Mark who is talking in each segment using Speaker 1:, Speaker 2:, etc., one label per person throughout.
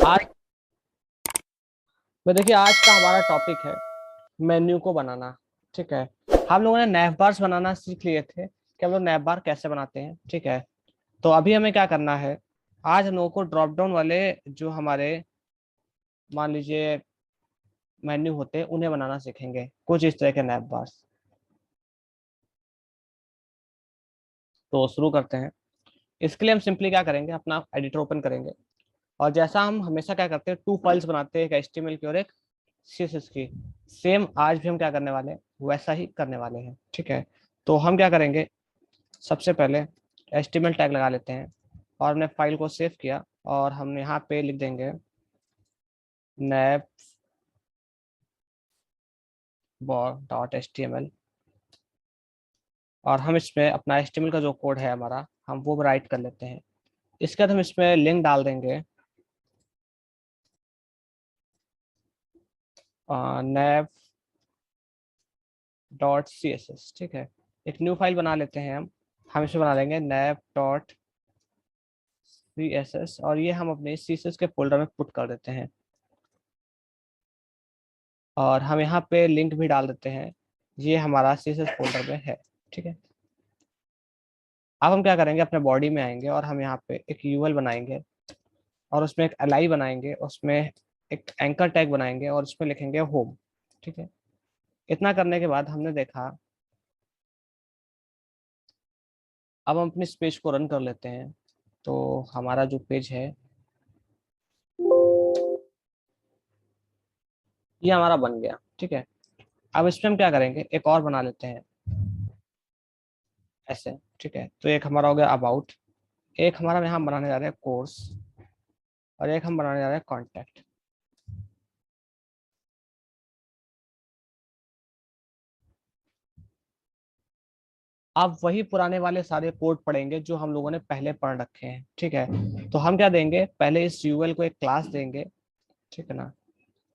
Speaker 1: आज देखिए आज का हमारा टॉपिक है मेन्यू को बनाना। ठीक है। हम लोगों ने नैव बार्स बनाना सीख लिए थे कि हम लोग नैव बार कैसे बनाते हैं। ठीक है। तो अभी हमें क्या करना है, आज हम लोगों को ड्रॉप डाउन वाले जो हमारे मान लीजिए मेन्यू होते हैं उन्हें बनाना सीखेंगे, कुछ इस तरह के नैव बार्स। तो शुरू करते हैं। इसके लिए हम सिंपली क्या करेंगे, अपना एडिटर ओपन करेंगे और जैसा हम हमेशा क्या करते हैं, टू फाइल्स बनाते हैं, एक एचटीएमएल की और एक सीएसएस की। सेम आज भी हम क्या करने वाले हैं, वैसा ही करने वाले हैं। ठीक है। तो हम क्या करेंगे, सबसे पहले एचटीएमएल टैग लगा लेते हैं और हमने फाइल को सेव किया और हम यहाँ पे लिख देंगे nap dot H T M L और हम इसमें अपना एचटीएमएल का जो कोड है हमारा हम वो राइट कर लेते हैं। इसके बाद हम इसमें लिंक डाल देंगे nap dot C S S. ठीक है। एक न्यू फाइल बना लेते हैं हम इसमें बना देंगे nap dot C S S और ये हम अपने सी एस एस के फोल्डर में पुट कर देते हैं और हम यहाँ पे लिंक भी डाल देते हैं, ये हमारा सी एस एस फोल्डर में है। ठीक है। अब हम क्या करेंगे, अपने बॉडी में आएंगे और हम यहाँ पे एक यूएल बनाएंगे और उसमें एक एल आई बनाएंगे, उसमें एक एंकर टैग बनाएंगे और उसमें लिखेंगे होम। ठीक है। इतना करने के बाद हमने देखा, अब हम अपने इस पेज को रन कर लेते हैं। तो हमारा जो पेज है ये हमारा बन गया। ठीक है। अब इसमें हम क्या करेंगे, एक और बना लेते हैं ऐसे। ठीक है। तो एक हमारा हो गया अबाउट, एक हमारा यहाँ बनाने जा रहे हैं कोर्स और एक हम बनाने जा रहे हैं कॉन्टैक्ट। आप वही पुराने वाले सारे कोड पढ़ेंगे जो हम लोगों ने पहले पढ़ रखे हैं। ठीक है। तो हम क्या देंगे, पहले इस यूएल को एक क्लास देंगे। ठीक है ना।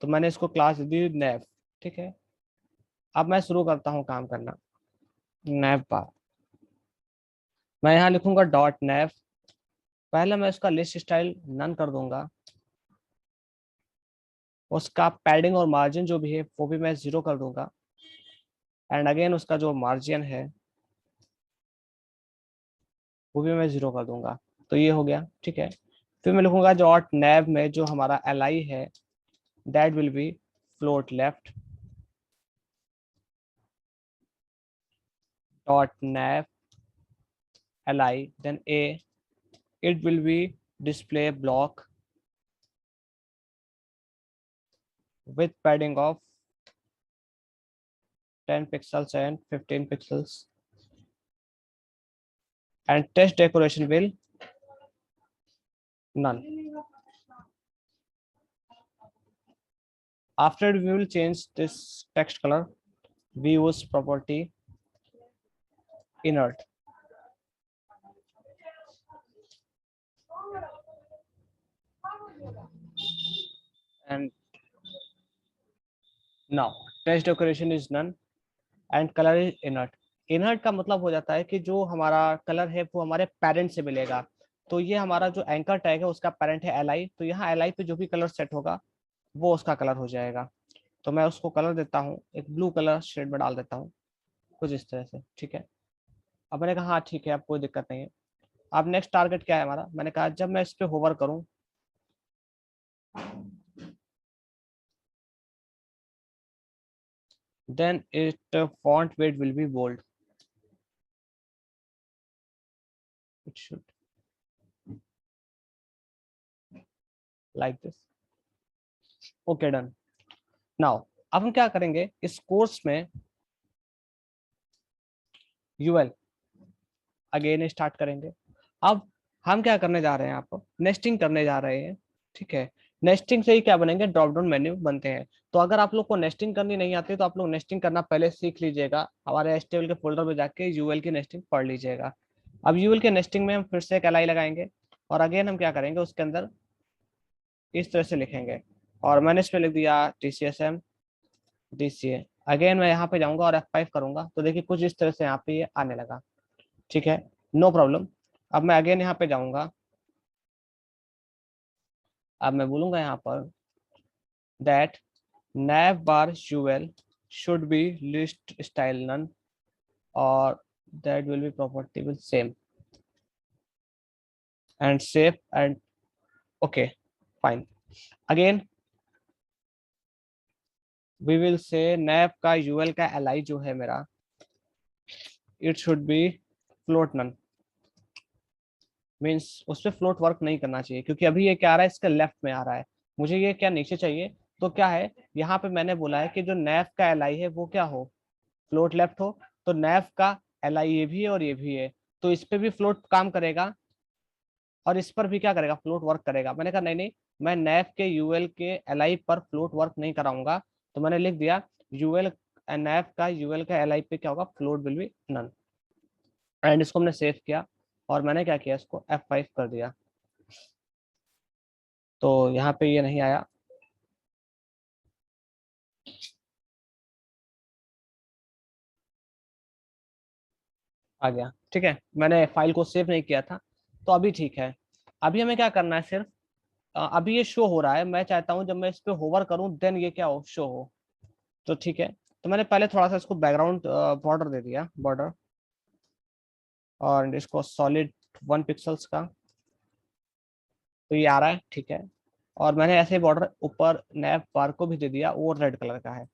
Speaker 1: तो मैंने इसको क्लास दी नैव। ठीक है। अब मैं शुरू करता हूँ काम करना। नैव बार, मैं यहाँ लिखूंगा डॉट नैव। पहले मैं इसका लिस्ट स्टाइल नन कर दूंगा, उसका पैडिंग और मार्जिन जो भी है वो भी मैं जीरो कर दूंगा एंड अगेन उसका जो मार्जिन है वो भी मैं जीरो कर दूंगा। तो ये हो गया। ठीक है। फिर मैं लिखूंगा डॉट नैव में जो हमारा एल आई है that will be float left dot nav li then a it will be display block with padding of 10 pixels and 15 pixels and text decoration will none. After we will change this text color, we use property inert and now text decoration is none and color is inert. Inert का मतलब हो जाता है कि जो हमारा colour है वो हमारे पेरेंट से मिलेगा। तो ये हमारा जो एंकर टैग है उसका पेरेंट है एल आई, तो यहाँ एल आई पे जो भी कलर सेट होगा वो उसका कलर हो जाएगा। तो मैं उसको कलर देता हूँ, एक ब्लू कलर शेड में डाल देता हूँ कुछ इस तरह से। ठीक है। अब मैंने कहा हाँ ठीक है, अब कोई दिक्कत नहीं है। अब नेक्स्ट टारगेट क्या है हमारा, मैंने कहा जब मैं इस पे होवर करूँ then it font weight will be bold. It should like this. Okay, done. Now अब हम क्या करेंगे, इस कोर्स में यूएल अगेन स्टार्ट करेंगे। अब हम क्या करने जा रहे हैं, आप नेस्टिंग करने जा रहे हैं। ठीक है। नेस्टिंग से ही क्या बनेंगे, ड्रॉप डाउन मेन्यू बनते हैं। तो अगर आप लोग को नेस्टिंग करनी नहीं आती तो आप लोग नेस्टिंग करना पहले सीख लीजिएगा, हमारे एचटीएमएल के फोल्डर में जाके यूएल की नेस्टिंग पढ़ लीजिएगा। अब यूएल के नेस्टिंग में हम फिर से एक एल आई लगाएंगे और अगेन हम क्या करेंगे, उसके अंदर इस तरह से लिखेंगे और मैंने इस पे लिख दिया TCSM DCA। अगेन मैं यहाँ पे जाऊंगा और F5 करूंगा तो देखिए कुछ इस तरह से यहाँ पे ये आने लगा। ठीक है। No problem. अब मैं अगेन यहाँ पे जाऊंगा अब मैं बोलूंगा यहाँ पर that nav bar ul should be list style none or that will be property will same and safe and okay fine. Again we will say nav का ul का li जो है मेरा it should be float none means उस पर float work नहीं करना चाहिए, क्योंकि अभी ये क्या आ रहा है, इसके लेफ्ट में आ रहा है, मुझे ये क्या नीचे चाहिए। तो क्या है यहाँ पे मैंने बोला है कि जो नैफ का एल आई है वो क्या हो, फ्लोट लेफ्ट हो। तो नैफ का एल आई ये भी है और ये भी है, तो इस पे भी फ्लोट काम करेगा और इस पर भी क्या करेगा, फ्लोट वर्क करेगा। मैंने कहा नहीं नहीं, मैं नैफ के यूएल के एल आई पर फ्लोट वर्क नहीं कराऊंगा, तो मैंने लिख दिया यूएल नैफ का यूएल का एल आई पे क्या होगा, float will be none. And इसको हमने सेव किया और मैंने क्या किया, इसको F5 कर दिया, तो यहाँ पे ये नहीं आया। आ गया, ठीक है, मैंने फाइल को सेव नहीं किया था, तो अभी ठीक है। अभी हमें क्या करना है, सिर्फ अभी ये शो हो रहा है, मैं चाहता हूँ जब मैं इस पे होवर करूँ देन ये क्या हो, शो हो। तो ठीक है, तो मैंने पहले थोड़ा सा इसको बैकग्राउंड बॉर्डर दे दिया, बॉर्डर, और इसको सॉलिड 1 पिक्सल्स का, तो ये आ रहा है, ठीक है। और मैंने ऐसे बॉर्डर ऊपर नैप बार को भी दे दिया, वो रेड कलर का है।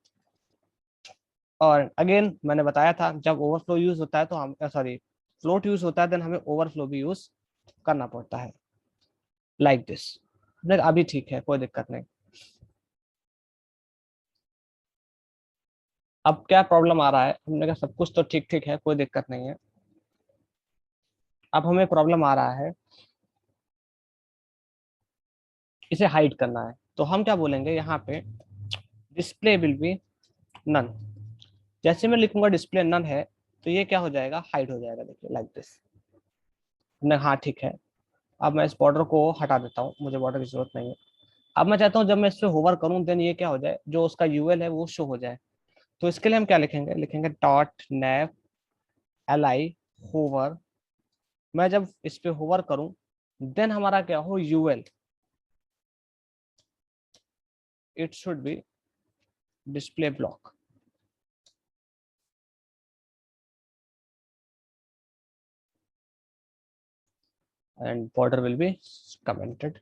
Speaker 1: और अगेन मैंने बताया था जब ओवरफ्लो यूज होता है तो हम सॉरी फ्लोट यूज होता है देन हमें ओवरफ्लो भी यूज करना पड़ता है, लाइक दिस। अभी ठीक है, कोई दिक्कत नहीं। अब क्या प्रॉब्लम आ रहा है, हमने कहा सब कुछ तो ठीक ठीक है, कोई दिक्कत नहीं है। अब हमें प्रॉब्लम आ रहा है इसे हाइड करना है, तो हम क्या बोलेंगे यहाँ पे, डिस्प्ले विल बी नन। जैसे मैं लिखूंगा डिस्प्ले नन है, तो ये क्या हो जाएगा, हाइड हो जाएगा, देखिए लाइक दिस। हाँ ठीक है। अब मैं इस बॉर्डर को हटा देता हूँ, मुझे बॉर्डर की जरूरत नहीं है। अब मैं चाहता हूँ जब मैं इस पे होवर करूँ देन ये क्या हो जाए, जो उसका यूएल है वो शो हो जाए। तो इसके लिए हम क्या लिखेंगे, लिखेंगे dot nav L I hover. मैं जब इस पे होवर करूं देन हमारा क्या हो, UL it should be display block and border will be commented.